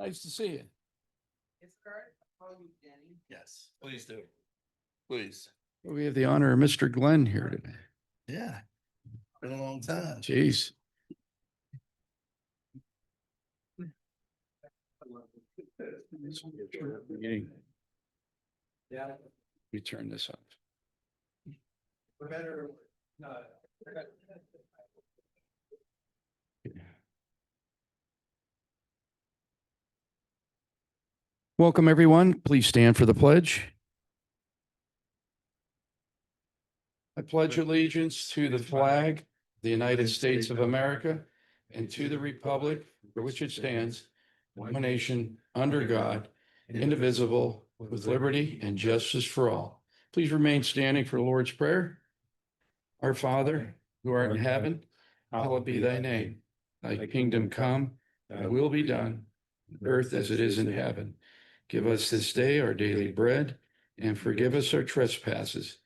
Nice to see you. Yes, please do. Please. We have the honor of Mr. Glenn here today. Yeah. Been a long time. Jeez. Yeah. We turn this up. Welcome, everyone. Please stand for the pledge. I pledge allegiance to the flag of the United States of America and to the republic for which it stands, one nation, under God, indivisible, with liberty and justice for all. Please remain standing for the Lord's Prayer. Our Father, who art in heaven, hallowed be thy name. Thy kingdom come, thy will be done, on earth as it is in heaven. Give us this day our daily bread, and forgive us our trespasses,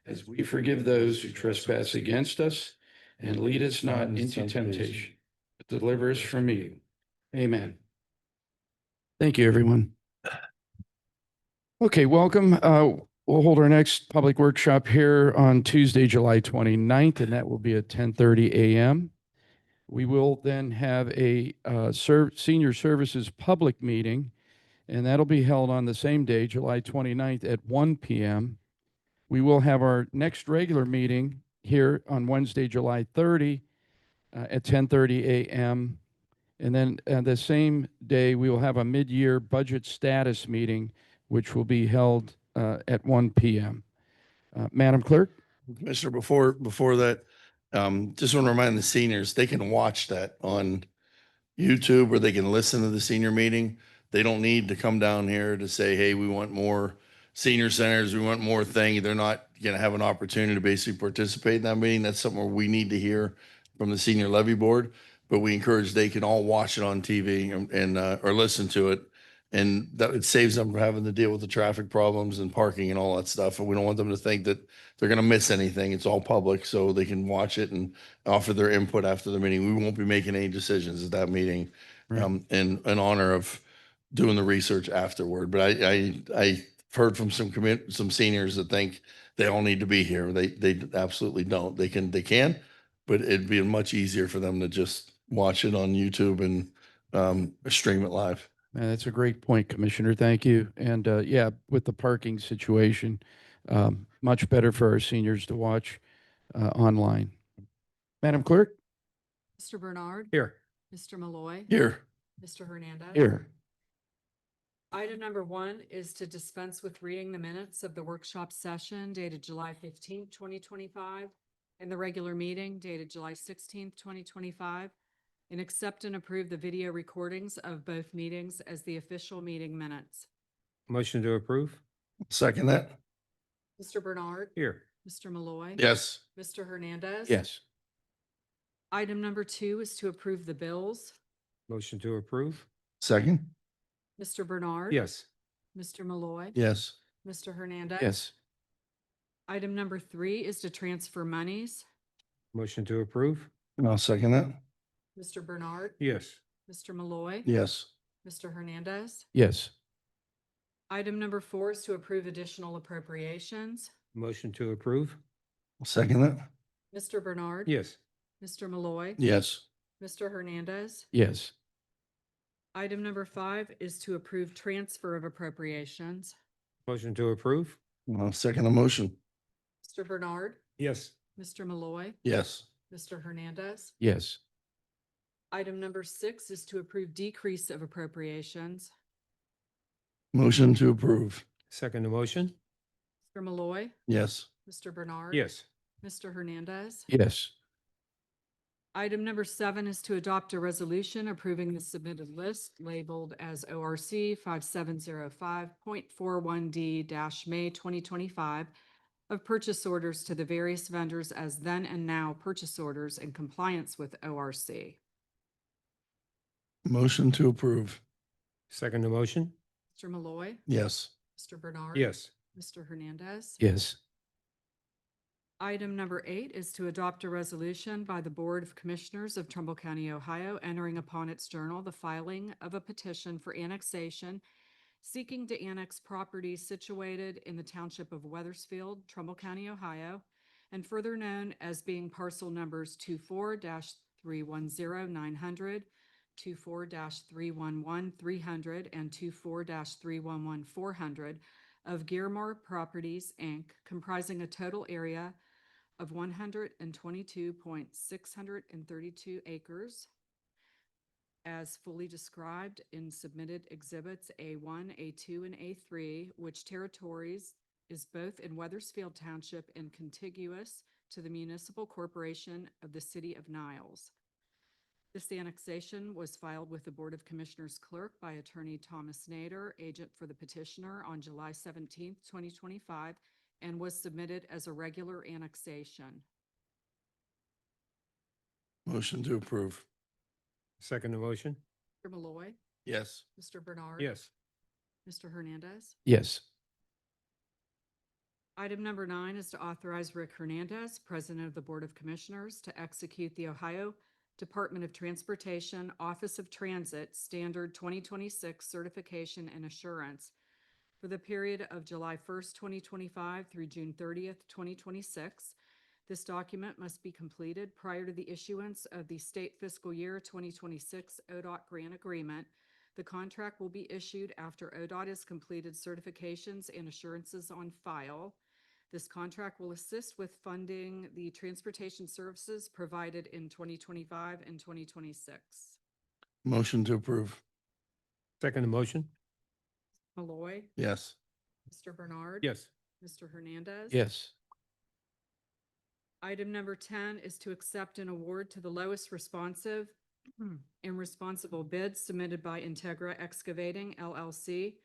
as we forgive those who trespass against us, and lead us not into temptation, but deliver us from evil. Amen. Thank you, everyone. Okay, welcome. We'll hold our next public workshop here on Tuesday, July 29th, and that will be at 10:30 a.m. We will then have a senior services public meeting, and that'll be held on the same day, July 29th at 1 p.m. We will have our next regular meeting here on Wednesday, July 30 at 10:30 a.m. And then the same day, we will have a mid-year budget status meeting, which will be held at 1 p.m. Madam Clerk? Commissioner, before that, just want to remind the seniors, they can watch that on YouTube or they can listen to the senior meeting. They don't need to come down here to say, hey, we want more senior centers, we want more thing. They're not going to have an opportunity to basically participate in that meeting. That's something where we need to hear from the senior levy board, but we encourage they can all watch it on TV and or listen to it. And that it saves them from having to deal with the traffic problems and parking and all that stuff. And we don't want them to think that they're going to miss anything. It's all public, so they can watch it and offer their input after the meeting. We won't be making any decisions at that meeting, Right. in honor of doing the research afterward. But I heard from some seniors that think they all need to be here. They absolutely don't. They can, but it'd be much easier for them to just watch it on YouTube and stream it live. That's a great point, Commissioner. Thank you. And yeah, with the parking situation, much better for our seniors to watch online. Madam Clerk? Mr. Bernard. Here. Mr. Malloy. Here. Mr. Hernandez. Here. Item number 1 is to dispense with reading the minutes of the workshop session dated July 15th, 2025, and the regular meeting dated July 16th, 2025, and accept and approve the video recordings of both meetings as the official meeting minutes. Motion to approve? Second that? Mr. Bernard. Here. Mr. Malloy. Yes. Mr. Hernandez. Yes. Item number 2 is to approve the bills. Motion to approve? Second? Mr. Bernard. Yes. Mr. Malloy. Yes. Mr. Hernandez. Yes. Item number 3 is to transfer monies. Motion to approve? And I'll second that. Mr. Bernard. Yes. Mr. Malloy. Yes. Mr. Hernandez. Yes. Item number 4 is to approve additional appropriations. Motion to approve? Second that? Mr. Bernard. Yes. Mr. Malloy. Yes. Mr. Hernandez. Yes. Item number 5 is to approve transfer of appropriations. Motion to approve? I'll second the motion. Mr. Bernard. Yes. Mr. Malloy. Yes. Mr. Hernandez. Yes. Item number 6 is to approve decrease of appropriations. Motion to approve. Second the motion? Mr. Malloy. Yes. Mr. Bernard. Yes. Mr. Hernandez. Yes. Item number 7 is to adopt a resolution approving the submitted list labeled as ORC 5705.41D-May 2025 of purchase orders to the various vendors as then and now purchase orders in compliance with ORC. Motion to approve. Second the motion? Mr. Malloy. Yes. Mr. Bernard. Yes. Mr. Hernandez. Yes. Item number 8 is to adopt a resolution by the Board of Commissioners of Trumbull County, Ohio, entering upon its journal the filing of a petition for annexation seeking to annex properties situated in the township of Weathersfield, Trumbull County, Ohio, and further known as being parcel numbers 24-310-900, 24-311-300, and 24-311-400 of Gearmore Properties, Inc., comprising a total area of 122.632 acres, as fully described in submitted exhibits A1, A2, and A3, which territories is both in Weathersfield Township and contiguous to the municipal corporation of the City of Niles. This annexation was filed with the Board of Commissioners clerk by Attorney Thomas Nader, agent for the petitioner, on July 17, 2025, and was submitted as a regular annexation. Motion to approve. Second motion? Mr. Malloy, Yes. Mr. Bernard. Yes. Mr. Hernandez. Yes. Item number 9 is to authorize Rick Hernandez, President of the Board of Commissioners, to execute the Ohio Department of Transportation Office of Transit Standard 2026 Certification and Assurance for the period of July 1st, 2025 through June 30th, 2026. This document must be completed prior to the issuance of the state fiscal year 2026 ODOT grant agreement. The contract will be issued after ODOT has completed certifications and assurances on file. This contract will assist with funding the transportation services provided in 2025 and 2026. Motion to approve. Second motion? Malloy, Yes. Mr. Bernard. Yes. Mr. Hernandez. Yes. Item number 10 is to accept an award to the lowest responsive and responsible bid submitted by Integra Excavating LLC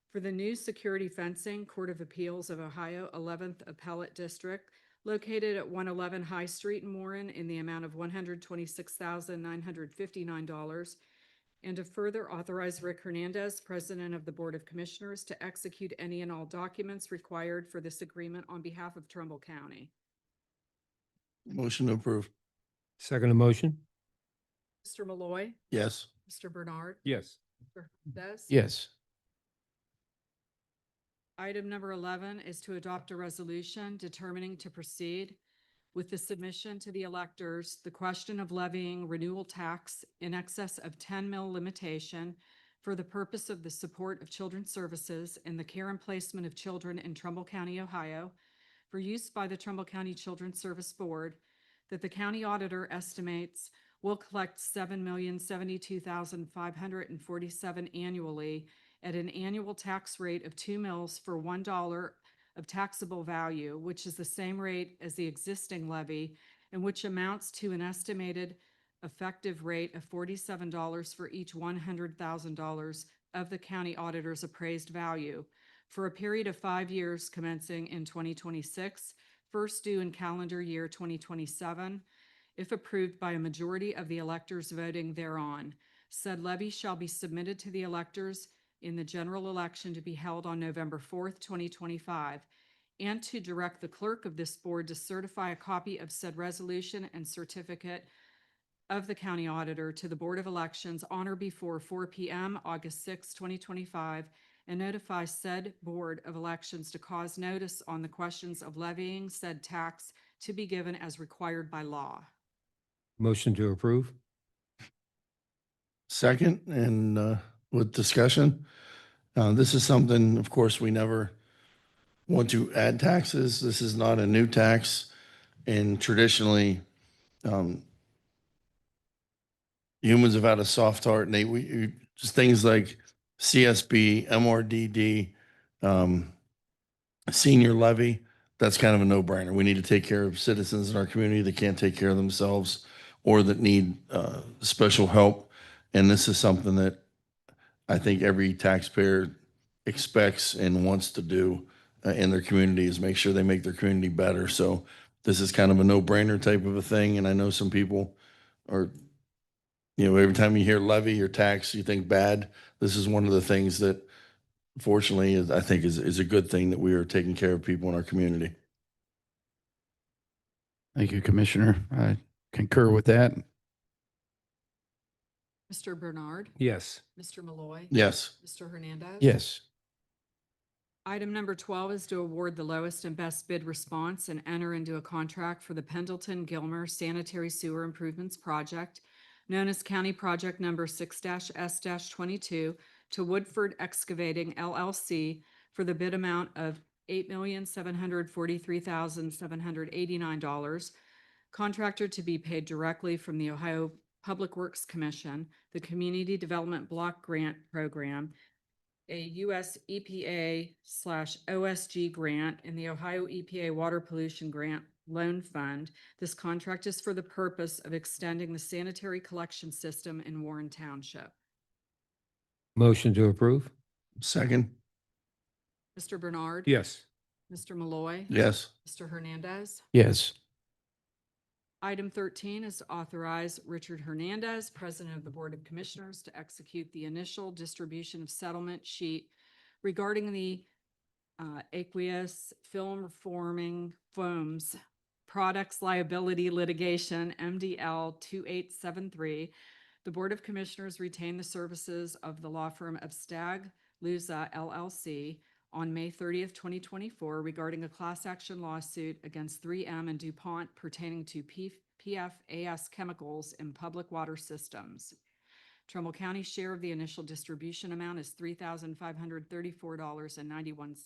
for the new security fencing, Court of Appeals of Ohio 11th Appellate District, located at 111 High Street in Warren, in the amount of $126,959, and to further authorize Rick Hernandez, President of the Board of Commissioners, to execute any and all documents required for this agreement on behalf of Trumbull County. Motion to approve. Second motion? Mr. Malloy, Yes. Mr. Bernard. Yes. Mr. Hernandez. Yes. Item number 11 is to adopt a resolution determining to proceed with the submission to the electors the question of levying renewal tax in excess of 10 mil limitation for the purpose of the support of children's services and the care and placement of children in Trumbull County, Ohio, for use by the Trumbull County Children's Service Board, that the county auditor estimates will collect $7,072,547 annually at an annual tax rate of 2 mils for $1 of taxable value, which is the same rate as the existing levy, and which amounts to an estimated effective rate of $47 for each $100,000 of the county auditor's appraised value for a period of 5 years commencing in 2026, first due in calendar year 2027, if approved by a majority of the electors voting thereon. Said levy shall be submitted to the electors in the general election to be held on November 4th, 2025, and to direct the clerk of this board to certify a copy of said resolution and certificate of the county auditor to the Board of Elections on or before 4 p.m. August 6, 2025, and notify said Board of Elections to cause notice on the questions of levying said tax to be given as required by law. Motion to approve? Second, and with discussion. This is something, of course, we never want to add taxes. This is not a new tax. And traditionally, humans have had a soft heart, and just things like CSB, MRDD, senior levy, that's kind of a no-brainer. We need to take care of citizens in our community that can't take care of themselves or that need special help. And this is something that I think every taxpayer expects and wants to do in their community, is make sure they make their community better. So this is kind of a no-brainer type of a thing. And I know some people are, every time you hear levy or tax, you think bad. This is one of the things that fortunately I think is a good thing, that we are taking care of people in our community. Thank you, Commissioner. I concur with that. Mr. Bernard. Yes. Mr. Malloy. Yes. Mr. Hernandez. Yes. Item number 12 is to award the lowest and best bid response and enter into a contract for the Pendleton Gilmer Sanitary Sewer Improvements Project, known as County Project Number 6-S-22, to Woodford Excavating LLC for the bid amount of $8,743,789. Contractor to be paid directly from the Ohio Public Works Commission, the Community Development Block Grant Program, a U.S. EPA/OSG grant, and the Ohio EPA Water Pollution Grant Loan Fund. This contract is for the purpose of extending the sanitary collection system in Warren Township. Motion to approve? Second. Mr. Bernard. Yes. Mr. Malloy. Yes. Mr. Hernandez. Yes. Item 13 is to authorize Richard Hernandez, President of the Board of Commissioners, to execute the initial distribution of settlement sheet regarding the aqueous film forming foams products liability litigation, MDL 2873. The Board of Commissioners retained the services of the law firm of Stagg Luza LLC on May 30th, 2024, regarding a class action lawsuit against 3M and DuPont pertaining to PFAS chemicals in public water systems. Trumbull County's share of the initial distribution amount is $3,534.91.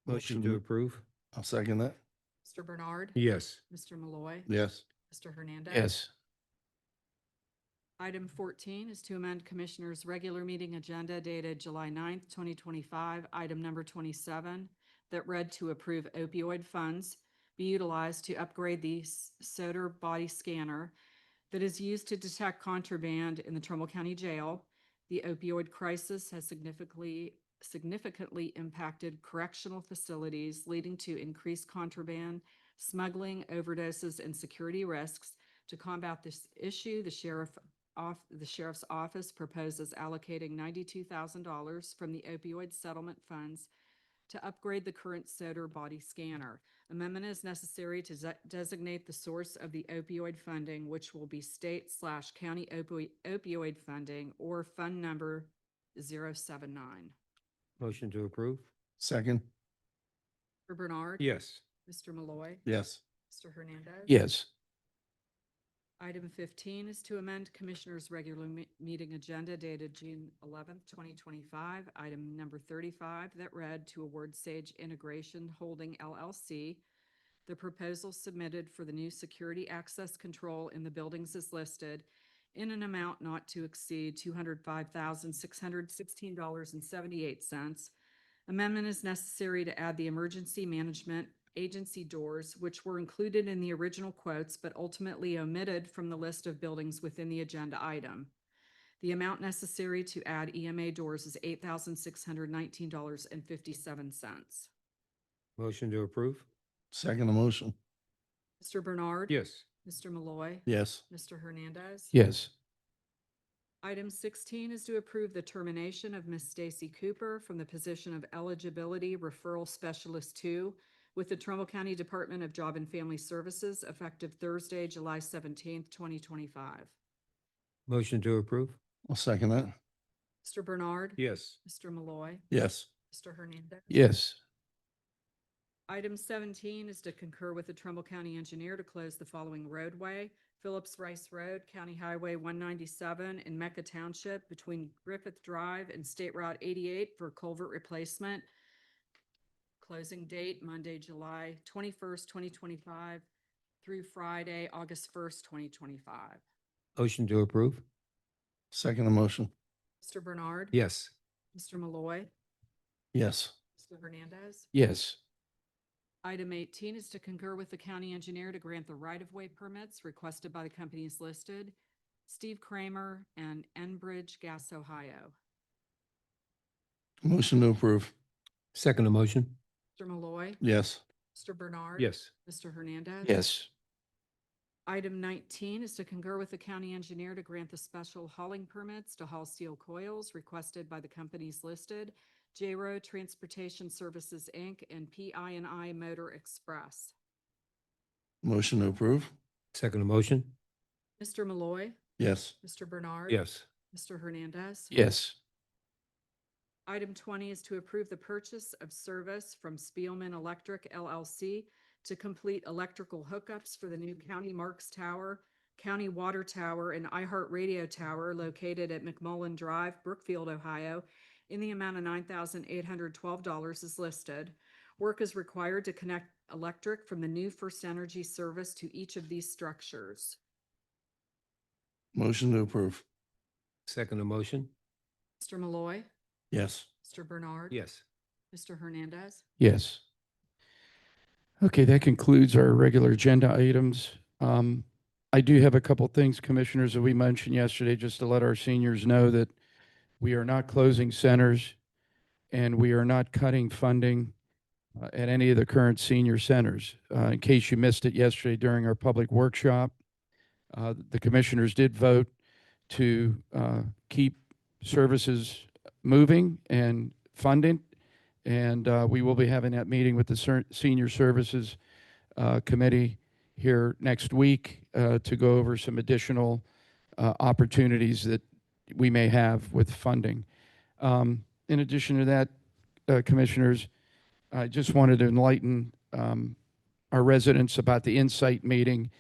Motion to approve? I'll second that. Mr. Bernard. Yes. Mr. Malloy. Yes. Mr. Hernandez. Yes. Item 14 is to amend Commissioner's regular meeting agenda dated July 9th, 2025, item number 27, that read to approve opioid funds be utilized to upgrade the Soter body scanner that is used to detect contraband in the Trumbull County Jail. The opioid crisis has significantly impacted correctional facilities, leading to increased contraband, smuggling, overdoses, and security risks. To combat this issue, the sheriff's office proposes allocating $92,000 from the opioid settlement funds to upgrade the current Soter body scanner. Amendment is necessary to designate the source of the opioid funding, which will be state/county opioid funding, or fund number 079. Motion to approve? Second. Mr. Bernard. Yes. Mr. Malloy. Yes. Mr. Hernandez. Yes. Item 15 is to amend Commissioner's regular meeting agenda dated June 11th, 2025. Item number 35 that read to award Sage Integration Holding LLC the proposal submitted for the new security access control in the buildings is listed in an amount not to exceed $205,616.78. Amendment is necessary to add the emergency management agency doors, which were included in the original quotes but ultimately omitted from the list of buildings within the agenda item. The amount necessary to add EMA doors is $8,619.57. Motion to approve? Second the motion. Mr. Bernard. Yes. Mr. Malloy. Yes. Mr. Hernandez. Yes. Item 16 is to approve the termination of Ms. Stacy Cooper from the position of Eligibility Referral Specialist 2 with the Trumbull County Department of Job and Family Services effective Thursday, July 17th, 2025. Motion to approve? I'll second that. Mr. Bernard. Yes. Mr. Malloy. Yes. Mr. Hernandez. Yes. Item 17 is to concur with the Trumbull County Engineer to close the following roadway: Phillips Rice Road, County Highway 197 in Mecca Township between Griffith Drive and State Route 88 for culvert replacement. Closing date Monday, July 21st, 2025 through Friday, August 1st, 2025. Motion to approve? Second the motion. Mr. Bernard. Yes. Mr. Malloy. Yes. Mr. Hernandez. Yes. Item 18 is to concur with the county engineer to grant the right-of-way permits requested by the companies listed: Steve Kramer and Enbridge Gas Ohio. Motion to approve. Second the motion? Mr. Malloy. Yes. Mr. Bernard. Yes. Mr. Hernandez. Yes. Item 19 is to concur with the county engineer to grant the special hauling permits to haul steel coils requested by the companies listed: J-Row Transportation Services, Inc. and PI&I Motor Express. Motion to approve? Second motion? Mr. Malloy, Yes. Mr. Bernard. Yes. Mr. Hernandez. Yes. Item 20 is to approve the purchase of service from Spielman Electric LLC to complete electrical hookups for the new County Marks Tower, County Water Tower, and iHeartRadio Tower located at McMullen Drive, Brookfield, Ohio, in the amount of $9,812 is listed. Work is required to connect electric from the new First Energy service to each of these structures. Motion to approve? Second motion? Mr. Malloy, Yes. Mr. Bernard. Yes. Mr. Hernandez. Yes. Okay, that concludes our regular agenda items. I do have a couple things, Commissioners, that we mentioned yesterday, just to let our seniors know that we are not closing centers and we are not cutting funding at any of the current senior centers. In case you missed it yesterday during our public workshop, the Commissioners did vote to keep services moving and funding. And we will be having that meeting with the Senior Services Committee here next week to go over some additional opportunities that we may have with funding. In addition to that, Commissioners, I just wanted to enlighten our residents about the Insight meeting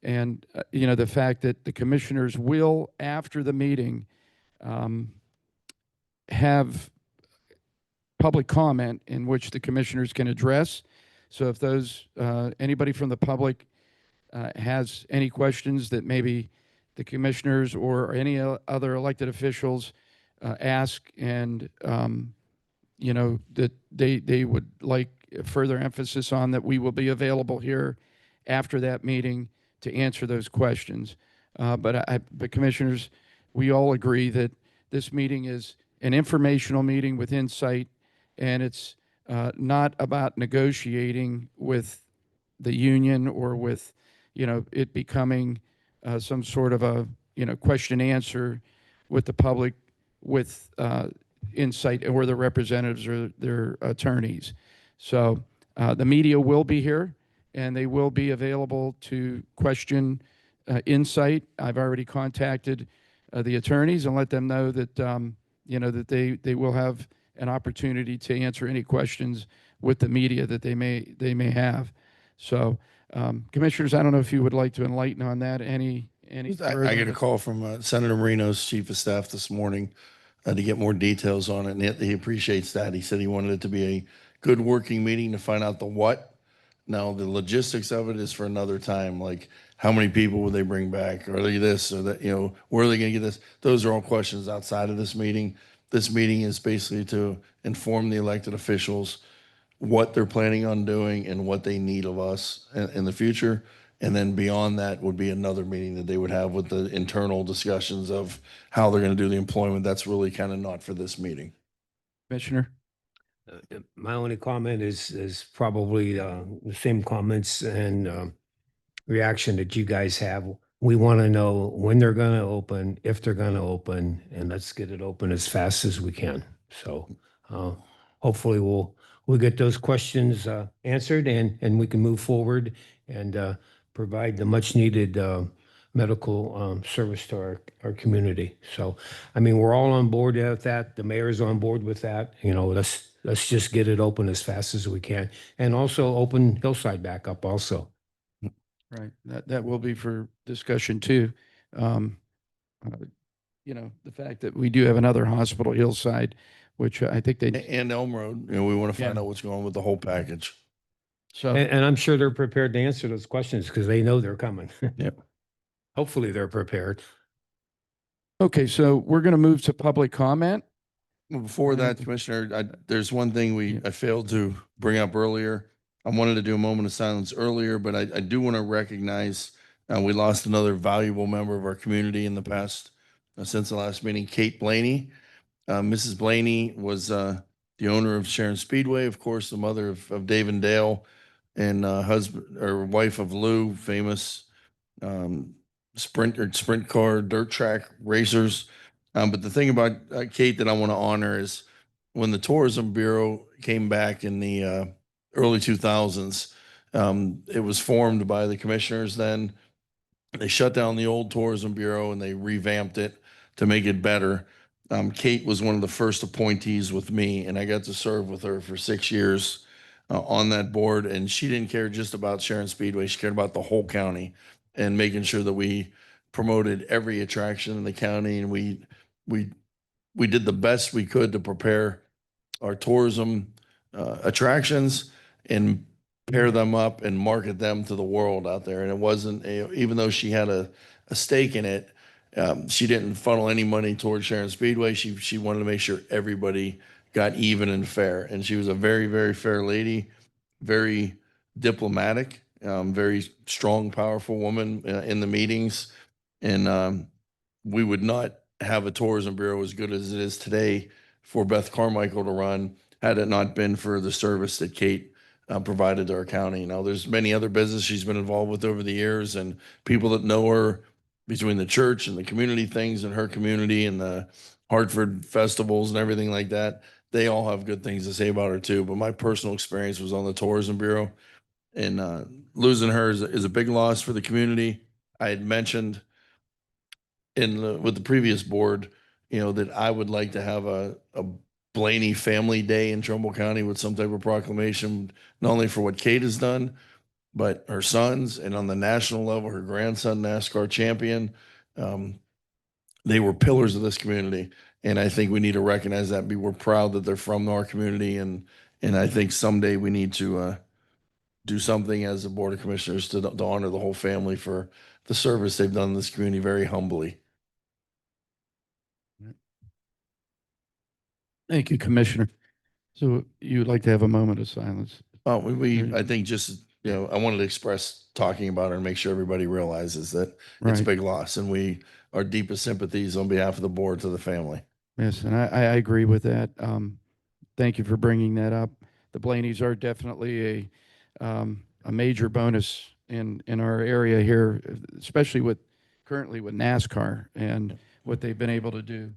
and, the fact that the Commissioners will, after the meeting, have public comment in which the Commissioners can address. So if anybody from the public has any questions that maybe the Commissioners or any other elected officials ask, and that they would like further emphasis on, that we will be available here after that meeting to answer those questions. But Commissioners, we all agree that this meeting is an informational meeting with Insight, and it's not about negotiating with the union or with, it becoming some sort of a, question answer with the public, with Insight or the representatives or their attorneys. So the media will be here, and they will be available to question Insight. I've already contacted the attorneys and let them know that, that they will have an opportunity to answer any questions with the media that they may have. So, Commissioners, I don't know if you would like to enlighten on that. Any I get a call from Senator Marino's chief of staff this morning to get more details on it, and he appreciates that. He said he wanted it to be a good working meeting to find out the what. Now, the logistics of it is for another time, like how many people will they bring back? Are they this or that? Where are they going to get this? Those are all questions outside of this meeting. This meeting is basically to inform the elected officials what they're planning on doing and what they need of us in the future. And then beyond that would be another meeting that they would have with the internal discussions of how they're going to do the employment. That's really kind of not for this meeting. Commissioner? My only comment is probably the same comments and reaction that you guys have. We want to know when they're going to open, if they're going to open, and let's get it open as fast as we can. So hopefully we'll get those questions answered, and we can move forward and provide the much needed medical service to our community. So, I mean, we're all on board with that. The mayor's on board with that. Let's just get it open as fast as we can, and also open Hillside back up also. Right. That will be for discussion too. The fact that we do have another hospital, Hillside, which I think And Elm Road, we want to find Yeah. out what's going on with the whole package. so. And I'm sure they're prepared to answer those questions because they know they're coming. Yep. Hopefully they're prepared. Okay, so we're going to move to public comment. Well, before that, Commissioner, there's one thing I failed to bring up earlier. I wanted to do a moment of silence earlier, but I do want to recognize we lost another valuable member of our community in the past since the last meeting, Kate Blaney. Mrs. Blaney was the owner of Sharon Speedway, of course, the mother of Dave and Dale, and husband or wife of Lou, famous sprint car, dirt track racers. But the thing about Kate that I want to honor is when the Tourism Bureau came back in the early 2000s, It was formed by the commissioners then. They shut down the old tourism bureau and they revamped it to make it better. Kate was one of the first appointees with me, and I got to serve with her for 6 years on that board. And she didn't care just about Sharon Speedway; she cared about the whole county and making sure that we promoted every attraction in the county. And we we did the best we could to prepare our tourism attractions and pair them up and market them to the world out there. And it wasn't even though she had a stake in it, she didn't funnel any money towards Sharon Speedway. She wanted to make sure everybody got even and fair. And she was a very, very fair lady, very diplomatic, very strong, powerful woman in the meetings. And we would not have a tourism bureau as good as it is today for Beth Carmichael to run had it not been for the service that Kate provided to our county. Now, there's many other businesses she's been involved with over the years, and people that know her between the church and the community things in her community and the Hartford festivals and everything like that. They all have good things to say about her too. But my personal experience was on the tourism bureau, and losing her is a big loss for the community. I had mentioned with the previous board, that I would like to have a Blaney Family Day in Trumbull County with some type of proclamation, not only for what Kate has done, but her sons, and on the national level, her grandson, NASCAR champion. They were pillars of this community, and I think we need to recognize that. We're proud that they're from our community, and I think someday we need to do something as a board of commissioners to honor the whole family for the service they've done in this community very humbly. Thank you, Commissioner. So you'd like to have a moment of silence? Oh, I think just, I wanted to express talking about her and make sure everybody realizes that it's a Right. big loss, and our deepest sympathies on behalf of the board to the family. Yes, and I agree with that. Thank you for bringing that up. The Blaneys are definitely a major bonus in our area here, especially currently with NASCAR and what they've been able to do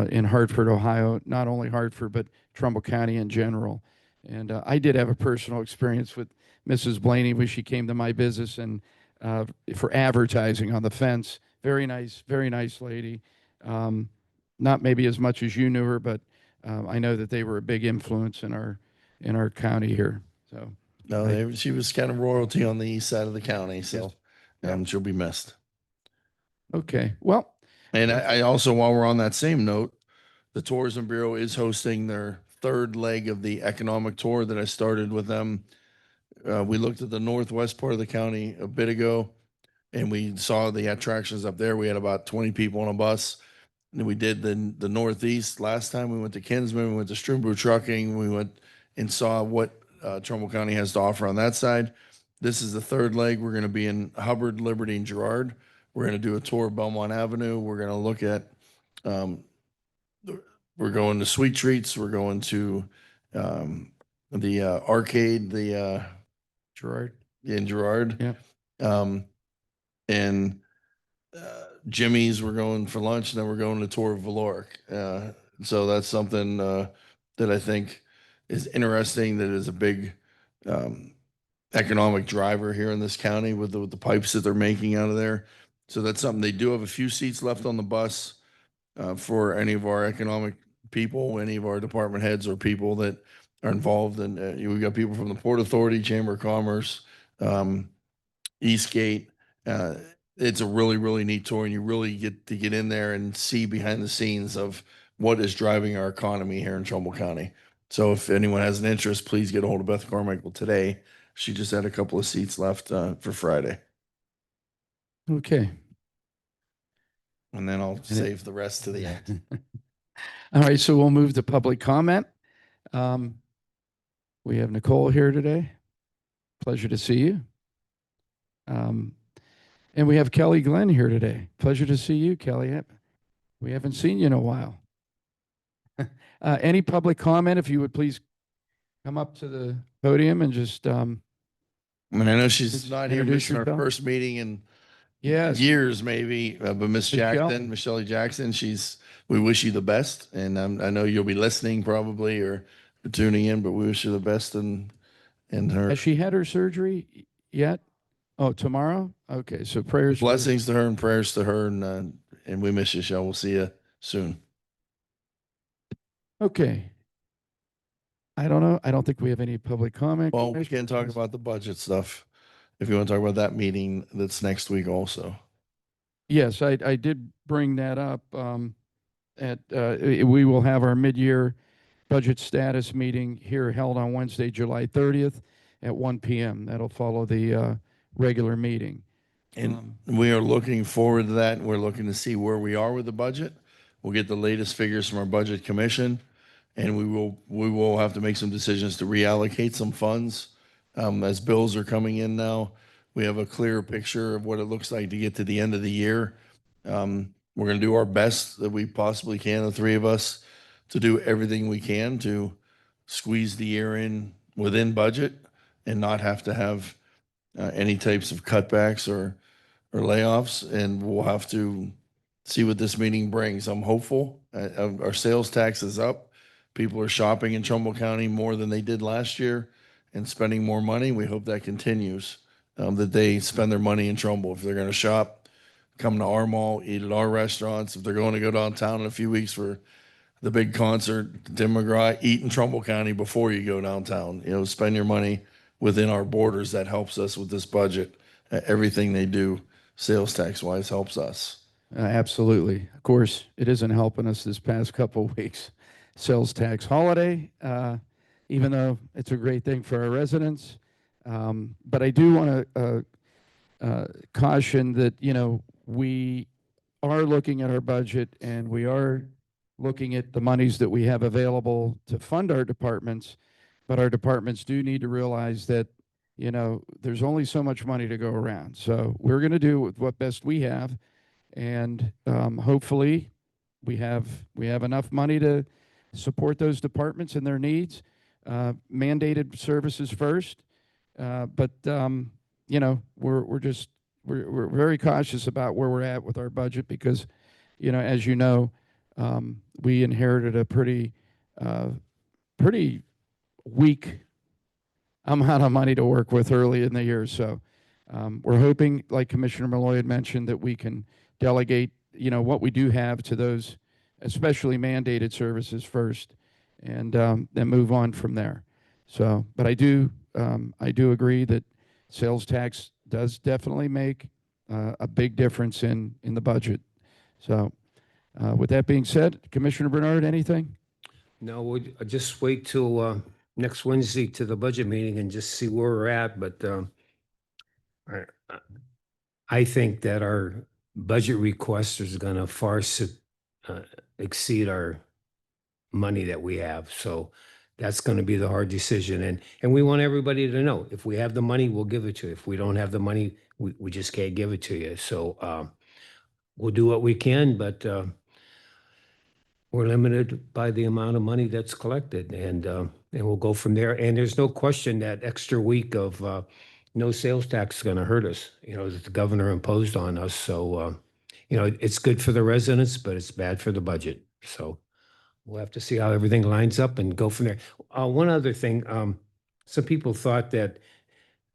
in Hartford, Ohio. Not only Hartford, but Trumbull County in general. And I did have a personal experience with Mrs. Blaney when she came to my business and for advertising on the fence. Very nice lady. Not maybe as much as you knew her, but I know that they were a big influence in our county here. So No, she was kind of royalty on the east side of the county, so she'll be missed. okay, well, And I also, while we're on that same note, the Tourism Bureau is hosting their third leg of the economic tour that I started with them. We looked at the northwest part of the county a bit ago, and we saw the attractions up there. We had about 20 people on a bus. And we did the northeast last time. We went to Kinsman, we went to Trumbull Trucking, we went and saw what Trumbull County has to offer on that side. This is the third leg. We're going to be in Hubbard, Liberty, and Girard. We're going to do a tour of Belmont Avenue. We're going to look at, we're going to Sweet Treats. We're going to the arcade, Gerard. in Girard. Yeah. And Jimmy's, we're going for lunch, and then we're going to tour of Valoric. So that's something that I think is interesting, that is a big economic driver here in this county with the pipes that they're making out of there. So that's something. They do have a few seats left on the bus for any of our economic people, any of our department heads or people that are involved. And we've got people from the Port Authority, Chamber of Commerce, Eastgate. It's a really, really neat tour, and you really get to get in there and see behind the scenes of what is driving our economy here in Trumbull County. So if anyone has an interest, please get a hold of Beth Carmichael today. She just had a couple of seats left for Friday. Okay. And then I'll save the rest to the end. All right, so we'll move to public comment. We have Nicole here today. Pleasure to see you. And we have Kelly Glenn here today. Pleasure to see you, Kelly. We haven't seen you in a while. Any public comment, if you would please come up to the podium and just I mean, I know she's not here introduce missing our yourself. first meeting in yes, years, maybe, but Miss Jackson, Michelle Jackson, we wish you the best. And I know you'll be listening probably or tuning in, but we wish you the best in and her Has she had her surgery yet? Oh, tomorrow? Okay, so prayers. blessings to her and prayers to her. And we miss you, Shell. We'll see you soon. Okay. I don't know. I don't think we have any public comment. Well, we can talk about the budget stuff if you want to talk about that meeting that's next week also. Yes, I did bring that up. We will have our mid-year budget status meeting here held on Wednesday, July 30th at 1 p.m. That'll follow the regular meeting. And we are looking forward to that. We're looking to see where we are with the budget. We'll get the latest figures from our budget commission, and we will have to make some decisions to reallocate some funds. As bills are coming in now, we have a clearer picture of what it looks like to get to the end of the year. We're going to do our best that we possibly can, the three of us, to do everything we can to squeeze the year in within budget and not have to have any types of cutbacks or layoffs. And we'll have to see what this meeting brings. I'm hopeful. Our sales tax is up. People are shopping in Trumbull County more than they did last year and spending more money. We hope that continues, that they spend their money in Trumbull. If they're going to shop, come to our mall, eat at our restaurants. If they're going to go downtown in a few weeks for the big concert, Tim McGraw, eat in Trumbull County before you go downtown. Spend your money within our borders. That helps us with this budget. Everything they do sales tax wise helps us. Absolutely. Of course, it isn't helping us this past couple of weeks. Sales tax holiday, even though it's a great thing for our residents. But I do want to caution that, we are looking at our budget and we are looking at the monies that we have available to fund our departments. But our departments do need to realize that, there's only so much money to go around. So we're going to do with what best we have. And hopefully we have enough money to support those departments and their needs. Mandated services first, but we're very cautious about where we're at with our budget because, as you know, we inherited a pretty weak amount of money to work with early in the year. So we're hoping, like Commissioner Malloy had mentioned, that we can delegate, what we do have to those, especially mandated services first, and then move on from there. So, but I do agree that sales tax does definitely make a big difference in the budget. So, with that being said, Commissioner Bernard, anything? No, we'll just wait till next Wednesday to the budget meeting and just see where we're at. But I think that our budget request is going to far exceed our money that we have. So that's going to be the hard decision. And we want everybody to know, if we have the money, we'll give it to you. If we don't have the money, we just can't give it to you. So we'll do what we can, but we're limited by the amount of money that's collected, and we'll go from there. And there's no question that extra week of no sales tax is going to hurt us, that the governor imposed on us. So, it's good for the residents, but it's bad for the budget. So we'll have to see how everything lines up and go from there. One other thing, some people thought that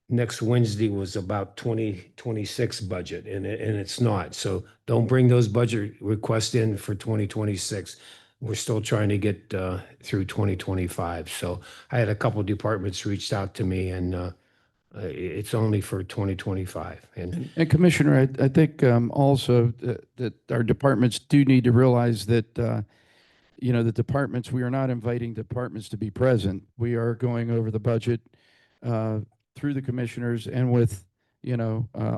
next Wednesday was about 2026 budget, and it's not. So don't bring those budget requests in for 2026. We're still trying to get through 2025. So I had a couple of departments reached out to me, and it's only for 2025. And Commissioner, I think also that our departments do need to realize that, the departments, we are not inviting departments to be present. We are going over the budget through the commissioners and with,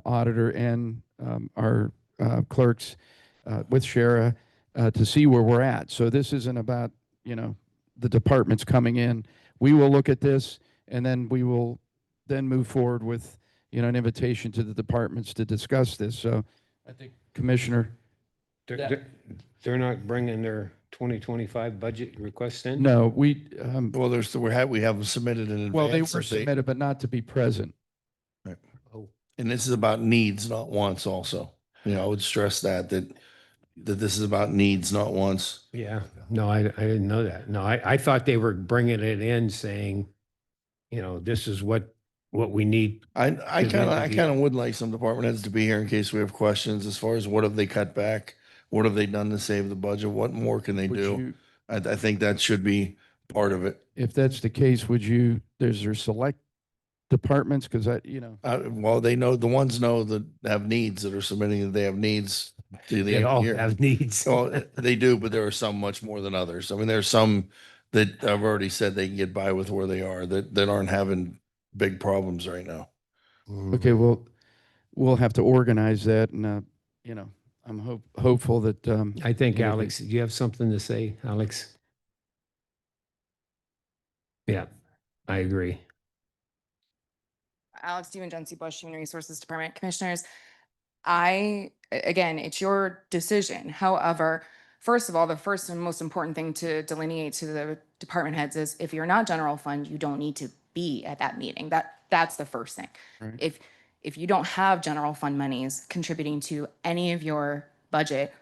auditor and our clerks with Shara to see where we're at. So this isn't about, the departments coming in. We will look at this and then we will then move forward with, an invitation to the departments to discuss this. So I think, Commissioner. They're not bringing their 2025 budget requests in? No, Well, we have them submitted in advance. well, they were submitted, but not to be present. Oh, And this is about needs, not wants also. I would stress that this is about needs, not wants. yeah. No, I didn't know that. No, I thought they were bringing it in saying, you know, this is what we need. I To the kind end of, of I the kind of would like some department heads to be here in case we have questions as far as what have they cut back? What have they done to save the budget? What more can they Would do? you, I think that should be part of it. if that's the case, would you, there's there select departments? Because I, you know, Well, they know, the ones know that have needs that are submitting that they have needs to the They end of all the year. have needs. Well, they do, but there are some much more than others. I mean, there's some that I've already said they can get by with where they are that aren't having big problems right now. okay, well, we'll have to organize that and, you know, I'm hopeful that, I think, you know, Alex, do you have something to say, Alex? Yeah, I agree. Alex Stephen, Jency Bush, Human Resources Department. Commissioners, again, it's your decision. However, first of all, the first and most important thing to delineate to the department heads is if you're not general fund, you don't need to be at that meeting. That's the first thing. Right. If you don't have general fund monies contributing to any of your budget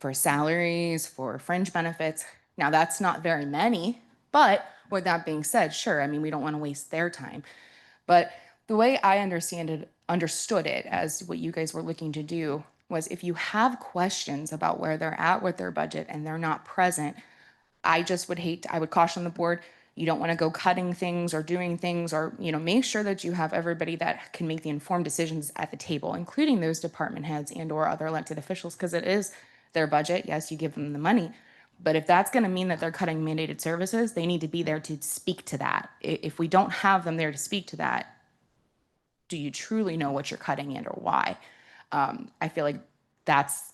for salaries, for fringe benefits, now that's not very many, but with that being said, sure, I mean, we don't want to waste their time. But the way I understood it as what you guys were looking to do was if you have questions about where they're at with their budget and they're not present, I just would I would caution the board, you don't want to go cutting things or doing things, or, you know, make sure that you have everybody that can make the informed decisions at the table, including those department heads and or other elected officials, because it is their budget. Yes, you give them the money. But if that's going to mean that they're cutting mandated services, they need to be there to speak to that. If we don't have them there to speak to that, do you truly know what you're cutting and or why? I feel like that's,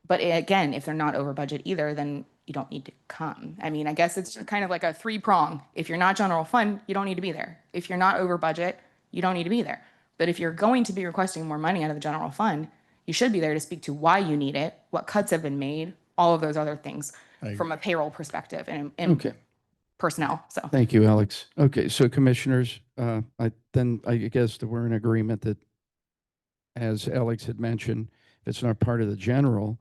but again, if they're not over budget either, then you don't need to come. I mean, I guess it's kind of like a three-prong. If you're not general fund, you don't need to be there. If you're not over budget, you don't need to be there. But if you're going to be requesting more money out of the general fund, you should be there to speak to why you need it, what cuts have been made, all of those other things from a payroll perspective and okay. personnel. So Thank you, Alex. Okay, so commissioners, I guess that we're in agreement that, as Alex had mentioned, if it's not part of the general,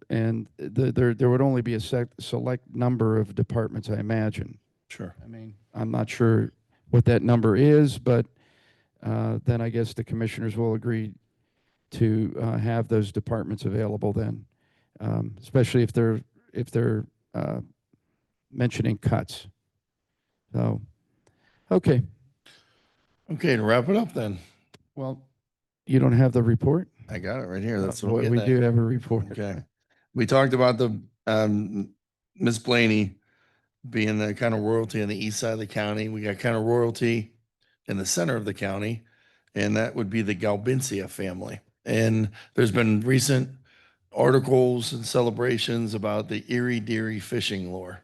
and there would only be a select number of departments, I imagine. Sure. I mean, I'm not sure what that number is, but then I guess the commissioners will agree to have those departments available then, especially if they're mentioning cuts. So, okay. Okay, to wrap it up then. Well, you don't have the report? I got it right here. That's what Well, I'm we getting do at. have a report. Okay. We talked about the Miss Blaney being the kind of royalty on the east side of the county. We got kind of royalty in the center of the county, and that would be the Galbincia family. And there's been recent articles and celebrations about the Erie Deary fishing lure.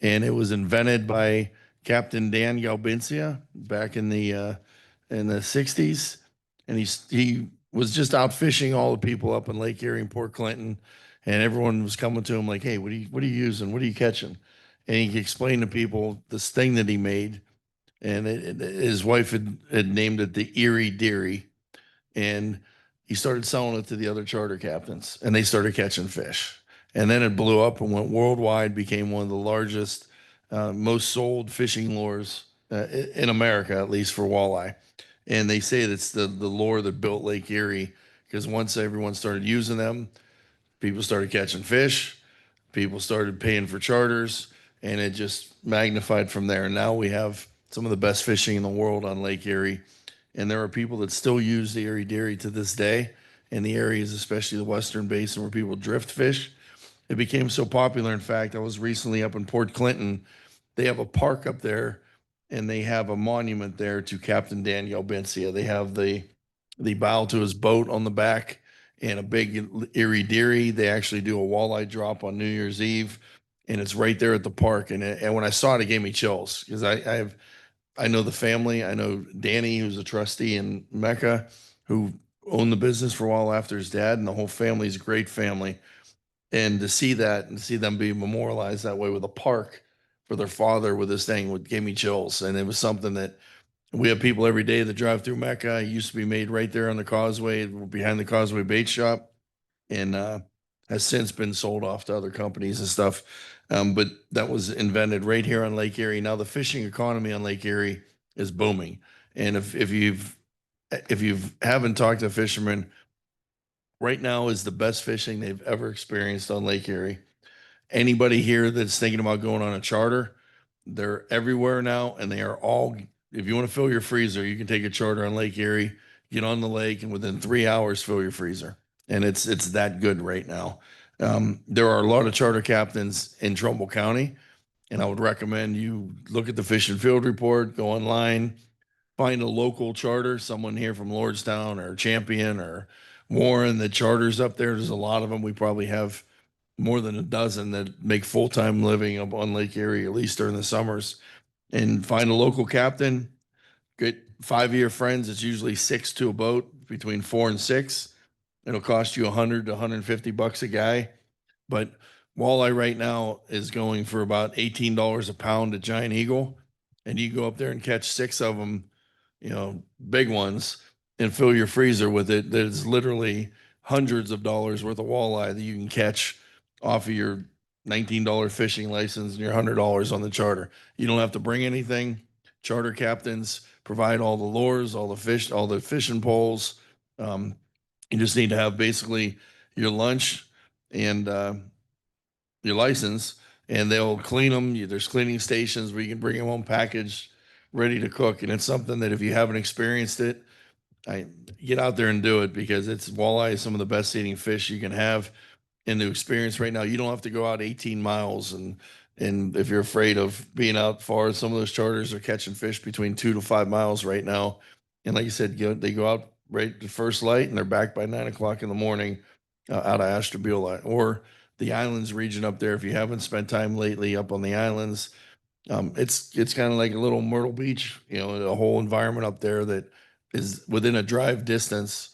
And it was invented by Captain Dan Galbincia back in the 60s. And he was just out fishing all the people up in Lake Erie and Port Clinton, and everyone was coming to him like, "Hey, what are you using? What are you catching?" And he explained to people this thing that he made, and his wife had named it the Erie Deary, and he started selling it to the other charter captains, and they started catching fish. And then it blew up and went worldwide, became one of the largest, most sold fishing lures in America, at least for walleye. And they say that's the lure that built Lake Erie, because once everyone started using them, people started catching fish, people started paying for charters, and it just magnified from there. And now we have some of the best fishing in the world on Lake Erie. And there are people that still use the Erie Deary to this day in the areas, especially the Western Basin, where people drift fish. It became so popular. In fact, I was recently up in Port Clinton. They have a park up there, and they have a monument there to Captain Dan Galbincia. They have the bow to his boat on the back and a big Erie Deary. They actually do a walleye drop on New Year's Eve, and it's right there at the park. And when I saw it, it gave me chills, because I know the family. I know Danny, who's a trustee in Mecca, who owned the business for a while after his dad, and the whole family's a great family. And to see that and to see them be memorialized that way with a park for their father with this thing gave me chills. And it was something that we have people every day that drive through Mecca. It used to be made right there on the causeway, behind the Causeway Bait Shop. And has since been sold off to other companies and stuff. But that was invented right here on Lake Erie. Now the fishing economy on Lake Erie is booming. And if you've haven't talked to fishermen, right now is the best fishing they've ever experienced on Lake Erie. Anybody here that's thinking about going on a charter, they're everywhere now, and they are all. If you want to fill your freezer, you can take a charter on Lake Erie, get on the lake, and within 3 hours fill your freezer. And it's that good right now. There are a lot of charter captains in Trumbull County, and I would recommend you look at the Fish and Field Report, go online, find a local charter, someone here from Lordstown or Champion or Warren that charters up there. There's a lot of them. We probably have more than a dozen that make full-time living up on Lake Erie, at least during the summers. And find a local captain, get 5-year friends. It's usually 6 to a boat, between 4 and 6. It'll cost you 100 to 150 bucks a guy. But walleye right now is going for about $18 a pound at Giant Eagle. And you go up there and catch 6 of them, big ones, and fill your freezer with it. There's literally hundreds of dollars worth of walleye that you can catch off of your $19 fishing license and your $100 on the charter. You don't have to bring anything. Charter captains provide all the lures, all the fish, all the fishing poles. You just need to have basically your lunch and your license, and they'll clean them. There's cleaning stations where you can bring them home packaged, ready to cook. And it's something that if you haven't experienced it, I get out there and do it, because walleye is some of the best eating fish you can have. And the experience right now, you don't have to go out 18 miles. And if you're afraid of being out far, some of those charters are catching fish between 2 to 5 miles right now. And like you said, they go out right to first light and they're back by 9 o'clock in the morning out of Ashtabula or the islands region up there. If you haven't spent time lately up on the islands, it's kind of like a little Myrtle Beach, a whole environment up there that is within a drive distance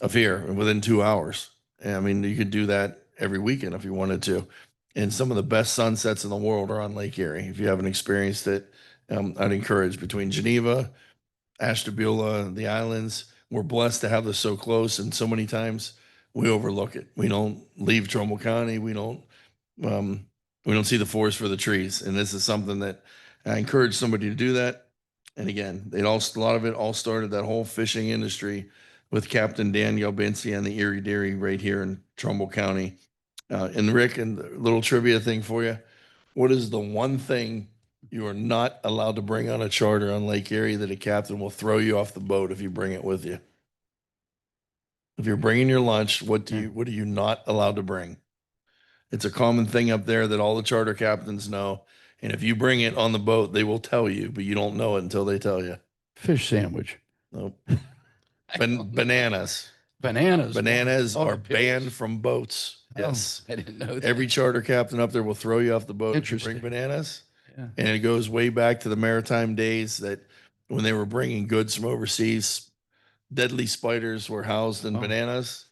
of here, within 2 hours. And I mean, you could do that every weekend if you wanted to. And some of the best sunsets in the world are on Lake Erie. If you haven't experienced it, I'd encourage. Between Geneva, Ashtabula, the islands, we're blessed to have this so close, and so many times we overlook it. We don't leave Trumbull County. We don't see the forest for the trees. And this is something that I encourage somebody to do that. And again, a lot of it all started, that whole fishing industry, with Captain Daniel Bincy on the Erie Dairy right here in Trumbull County. And Rick, and a little trivia thing for you. What is the one thing you are not allowed to bring on a charter on Lake Erie that a captain will throw you off the boat if you bring it with you? If you're bringing your lunch, what are you not allowed to bring? It's a common thing up there that all the charter captains know. And if you bring it on the boat, they will tell you, but you don't know it until they tell you. Fish sandwich. Nope. Bananas. Bananas. Bananas Oh, are the pills. banned from boats. Oh, Yes. I didn't know that. Every charter captain up there will throw you off the boat if you bring Interesting. bananas. Yeah. And it goes way back to the maritime days, that when they were bringing goods from overseas, deadly spiders were housed in Oh. bananas,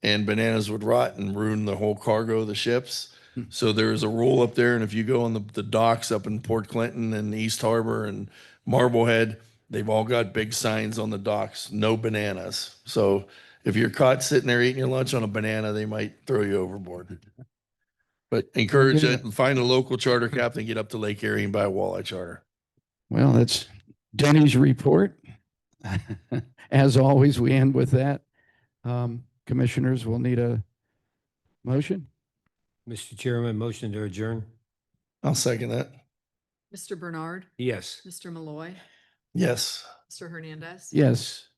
and bananas would rot and ruin the whole cargo of the ships. Hmm. So there is a rule up there. And if you go on the docks up in Port Clinton and East Harbor and Marblehead, they've all got big signs on the docks, no bananas. So if you're caught sitting there eating your lunch on a banana, they might throw you overboard. But encourage Yeah. it, and find a local charter captain, get up to Lake Erie and buy a walleye charter. Well, that's Denny's report. As always, we end with that. Commissioners will need a motion. Mr. Chairman, motion to adjourn? I'll second that. Mr. Bernard, Yes. Mr. Malloy, Yes. Mr. Hernandez. Yes.